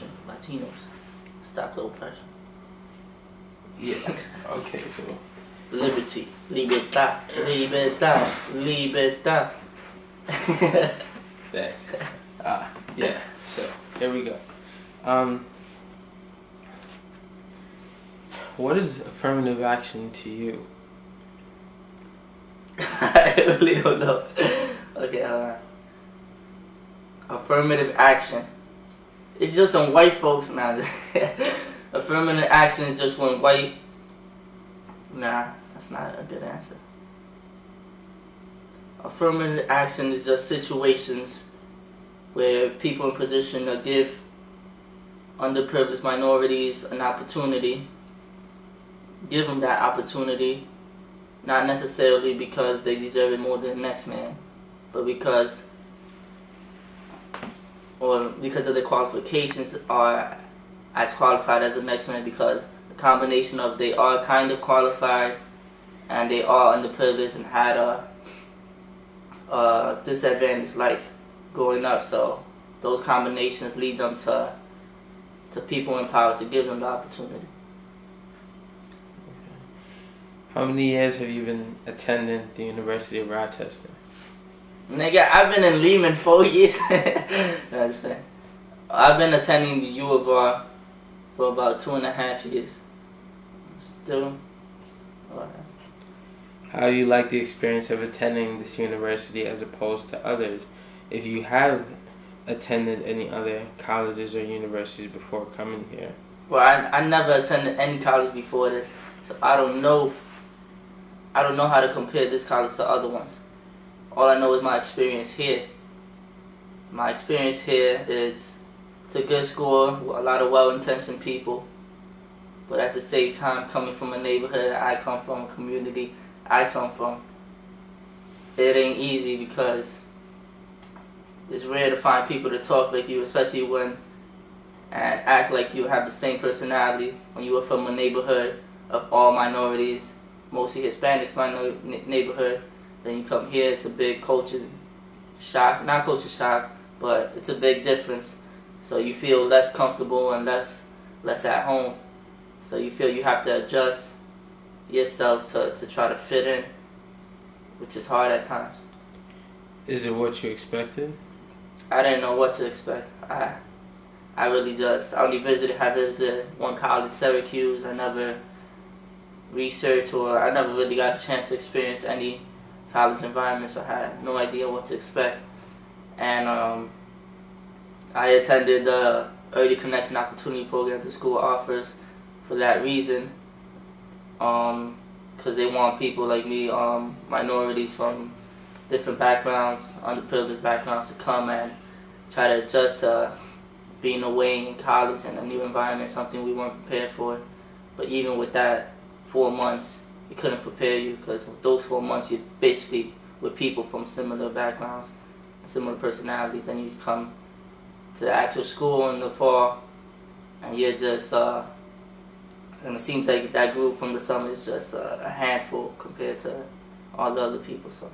revolution, Latinos. Stop the oppression. Yeah. Okay, so Liberty, libertad, libertad, libertad. thanks. Yeah. So here we go. What is affirmative action to you? I really don't know. Okay, affirmative action. It's just on white folks now. Affirmative action is just when white. Nah, that's not a good answer. Affirmative action is just situations where people in position to give underprivileged minorities an opportunity, give them that opportunity, not necessarily because they deserve it more than the next man, but because of the qualifications are as qualified as the next man, because the combination of they are kind of qualified and they are underprivileged and had a disadvantaged life growing up. So those combinations lead them to people in power to give them the opportunity. How many years have you been attending the University of Rochester? Nigga, I've been in Lehman 4 years. No, just saying. I've been attending the U of R for about 2.5 years. Still. How do you like the experience of attending this university as opposed to others? If you have attended any other colleges or universities before coming here? Well, I never attended any college before this, so I don't know how to compare this college to other ones. All I know is my experience here. My experience here is it's a good school with a lot of well-intentioned people, but at the same time, coming from a neighborhood I come from, a community I come from, it ain't easy because it's rare to find people to talk like you, especially and act like you have the same personality when you are from a neighborhood of all minorities, mostly Hispanics neighborhood. Then you come here, it's a big culture shock, not culture shock, but it's a big difference. So you feel less comfortable and less at home. So you feel you have to adjust yourself to try to fit in, which is hard at times. Is it what you expected? I didn't know what to expect. I only visited one college, Syracuse. I never researched, or I never really got a chance to experience any college environment, so I had no idea what to expect. And I attended the Early Connection Opportunity Program the school offers for that reason, because they want people like me, minorities from different backgrounds, underprivileged backgrounds, to come and try to adjust to being away in college and a new environment, something we weren't prepared for. But even with that, 4 months, it couldn't prepare you, because those 4 months you're basically with people from similar backgrounds, similar personalities, and you come to the actual school in the fall, and you're just, and it seems like that group from the summer is just a handful compared to all the other people. So,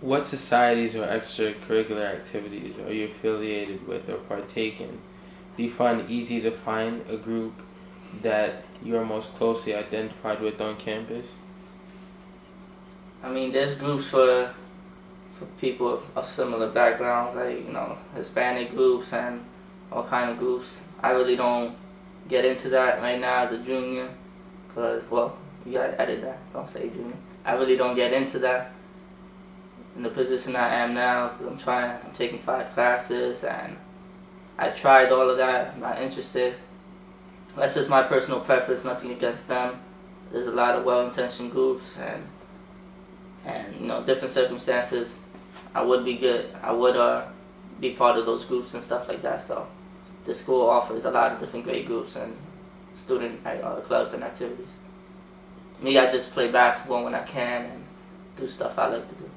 what societies or extracurricular activities are you affiliated with or partake in? Do you find it easy to find a group that you are most closely identified with on campus? I mean, there's groups for people of similar backgrounds, like, Hispanic groups and all kind of groups. I really don't get into that right now as a junior, because, well, you gotta edit that, don't say junior. I really don't get into that in the position I am now, because I'm taking 5 classes, and I tried all of that. I'm not interested. That's just my personal preference, nothing against them. There's a lot of well-intentioned groups, and different circumstances. I would be be part of those groups and stuff like that. So the school offers a lot of different great groups and student clubs and activities. Me, I just play basketball when I can and do stuff I like to do.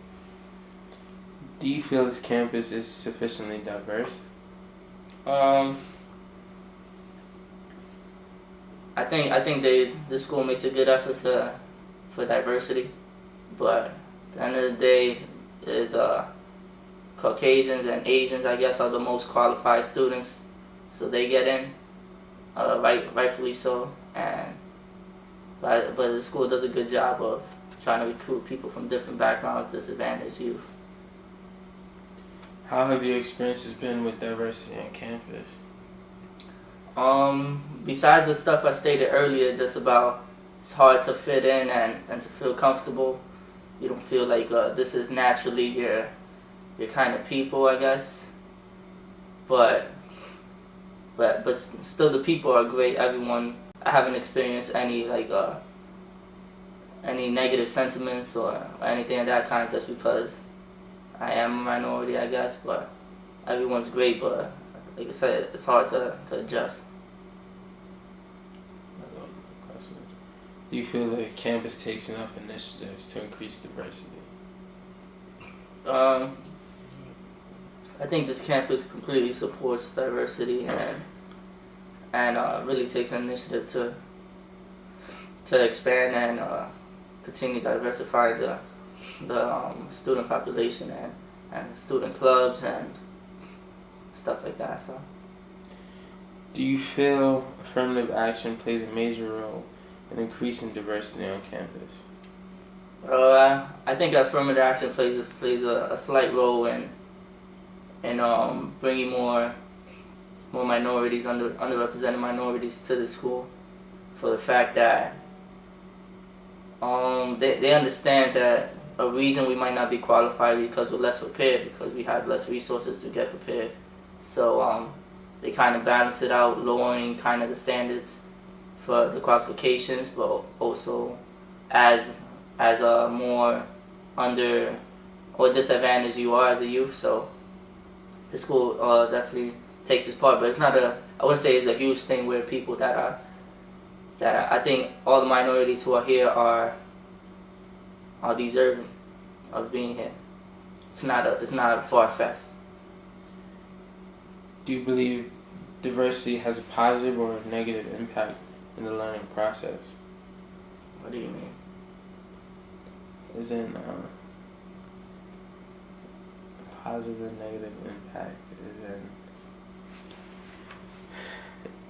Do you feel this campus is sufficiently diverse? I think the school makes a good effort for diversity, but at the end of the day, Caucasians and Asians, I guess, are the most qualified students, so they get in, rightfully so. And but the school does a good job of trying to recruit people from different backgrounds, disadvantaged youth. How have your experiences been with diversity on campus? Besides the stuff I stated earlier, just about it's hard to fit in and to feel comfortable. You don't feel like this is naturally your kind of people, I guess. But still, the people are great. Everyone, I haven't experienced any any negative sentiments or anything of that kind just because I am a minority, I guess. But everyone's great. But like I said, it's hard to adjust. Do you feel that campus takes enough initiatives to increase diversity? I think this campus completely supports diversity and really takes an initiative to expand and continue diversifying the student population and student clubs and stuff like that. So, do you feel affirmative action plays a major role in increasing diversity on campus? I think affirmative action plays a slight role in bringing more minorities, underrepresented minorities to the school, for the fact that they understand that a reason we might not be qualified because we're less prepared, because we have less resources to get prepared. So they kind of balance it out, lowering kind of the standards for the qualifications, but also as a more under or disadvantaged you are as a youth. So the school definitely takes its part, but it's not I wouldn't say it's a huge thing where people that I think all the minorities who are here are deserving of being here. It's not far-fetched. Do you believe diversity has a positive or a negative impact in the learning process? What do you mean? Is in positive and negative impact is in.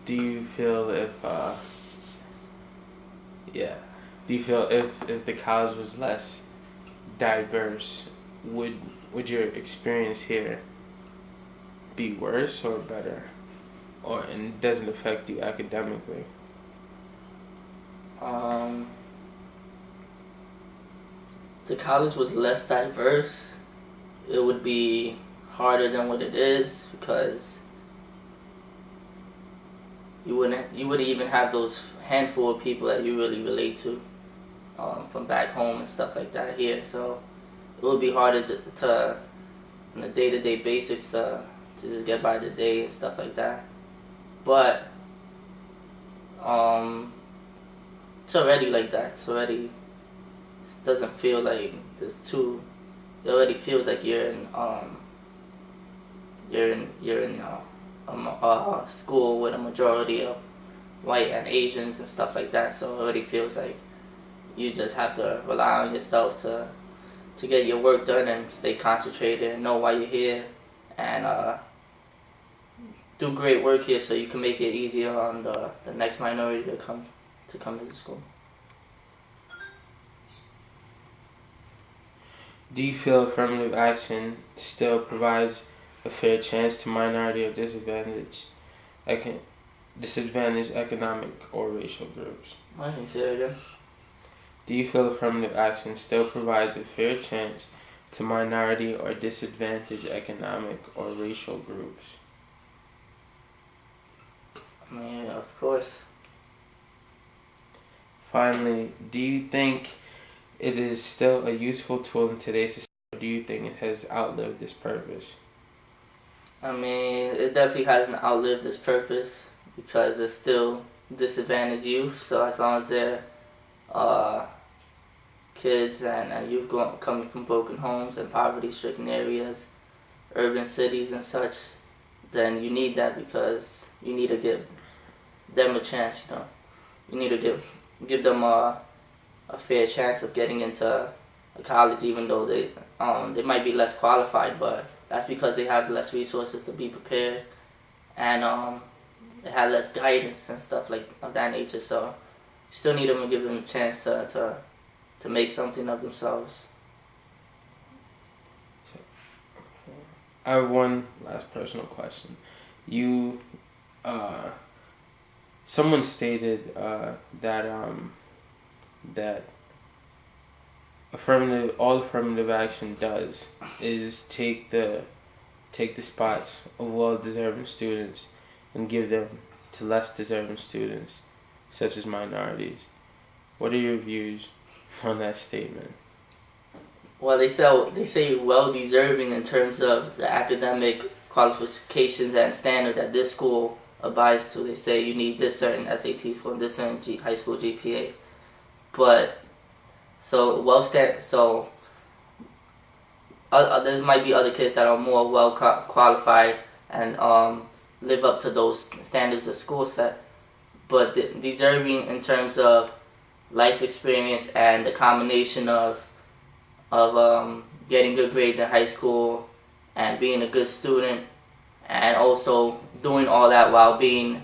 Do you feel if the college was less diverse, would your experience here be worse or better, and it doesn't affect you academically? The college was less diverse, it would be harder than what it is, because you wouldn't even have those handful of people that you really relate to from back home and stuff like that here. So it would be harder to on the day-to-day basics to just get by the day and stuff like that. But it's already like that. It doesn't feel like there's two. It already feels like you're in a school with a majority of white and Asians and stuff like that. So it already feels like you just have to rely on yourself to get your work done and stay concentrated and know why you're here, and do great work here so you can make it easier on the next minority to come to the school. Do you feel affirmative action still provides a fair chance to minority or disadvantaged economic or racial groups? Why can you say that again? Do you feel affirmative action still provides a fair chance to minority or disadvantaged economic or racial groups? I mean, of course. Finally, do you think it is still a useful tool in today's society, or do you think it has outlived its purpose? I mean, it definitely hasn't outlived its purpose, because there's still disadvantaged youth. So as long as they're kids and youth coming from broken homes and poverty-stricken areas, urban cities and such, then you need that, because you need to give them a chance. You need to give them a fair chance of getting into a college, even though they might be less qualified, but that's because they have less resources to be prepared, and they have less guidance and stuff like of that nature. So you still need them to give them a chance to make something of themselves. I have one last personal question. You, someone stated that all affirmative action does is take the spots of well-deserving students and give them to less deserving students, such as minorities. What are your views on that statement? Well, they say well deserving in terms of the academic qualifications and standard that this school abides to. They say you need this certain SAT score and this certain high school GPA, but so there might be other kids that are more well qualified and live up to those standards the school set, but deserving in terms of life experience and the combination of getting good grades in high school and being a good student, and also doing all that while being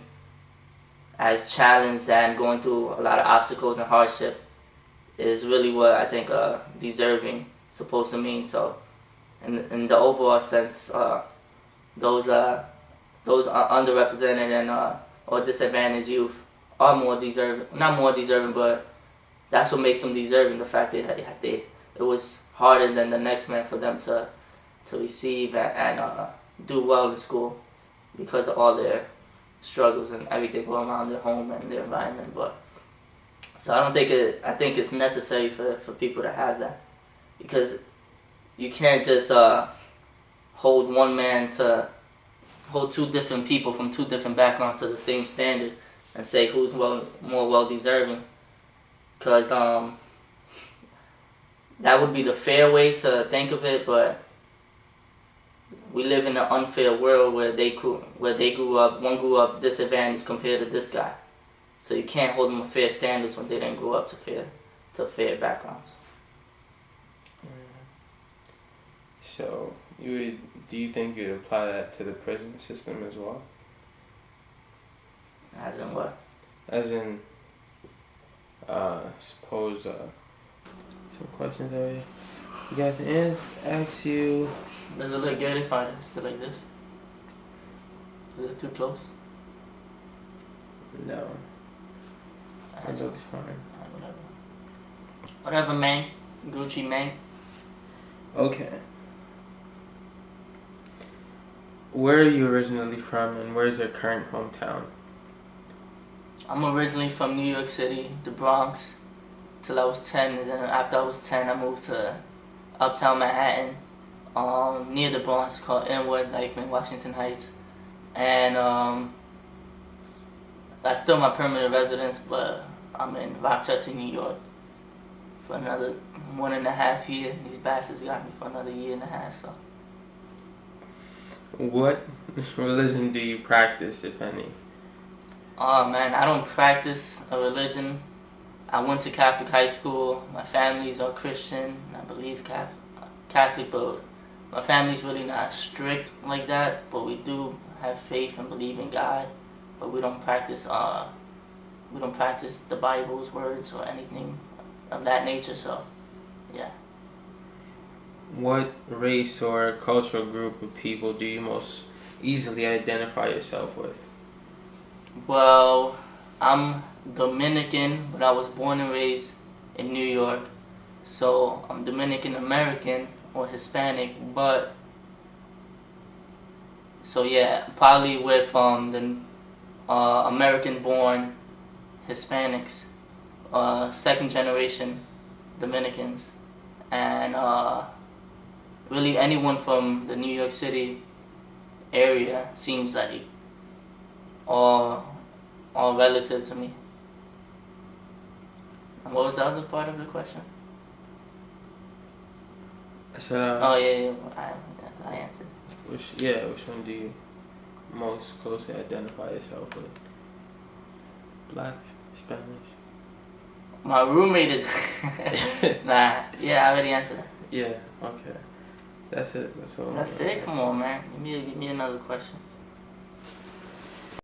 as challenged and going through a lot of obstacles and hardship is really what I think deserving supposed to mean. So in the overall sense, those underrepresented and or disadvantaged youth are more deserving, not more deserving, but that's what makes them deserving. The fact that it was harder than the next man for them to receive and do well in school because of all their struggles and everything going on in their home and their environment. But so I think it's necessary for people to have that, because you can't just hold two different people from two different backgrounds to the same standard and say who's more well deserving, because that would be the fair way to think of it. But we live in an unfair world where they grew up, one grew up disadvantaged compared to this guy. So you can't hold them to fair standards when they didn't grow up to fair backgrounds. So do you think you'd apply that to the prison system as well? As in what? As in, suppose some questions over here. You got to ask you. Does it look good if I still like this? Is this too close? No. It looks fine. Whatever, man. Gucci, man. Okay. Where are you originally from, and where's your current hometown? I'm originally from New York City, the Bronx, till I was 10, and then after I was 10, I moved to Uptown Manhattan, near the Bronx, called Inwood, like in Washington Heights, and that's still my permanent residence, but I'm in Rochester, New York, for another 1.5 years. These bastards got me for another 1.5 years, so. What religion do you practice, if any? Oh man, I don't practice a religion. I went to Catholic high school. My family's are Christian. I believe Catholic, but my family's really not strict like that. But we do have faith and believe in God. But we don't practice the Bible's words or anything of that nature. So, yeah. What race or cultural group of people do you most easily identify yourself with? Well, I'm Dominican, but I was born and raised in New York. So I'm Dominican American or Hispanic, but so yeah, probably with the American born Hispanics, second generation Dominicans, and really anyone from the New York City area seems like all relative to me. And what was the other part of the question? I said, I answered. Which one do you most closely identify yourself with? Black, Spanish? My roommate is... I already answered that. Yeah, okay. That's it. That's all. That's it. Come on, man. Give me another question.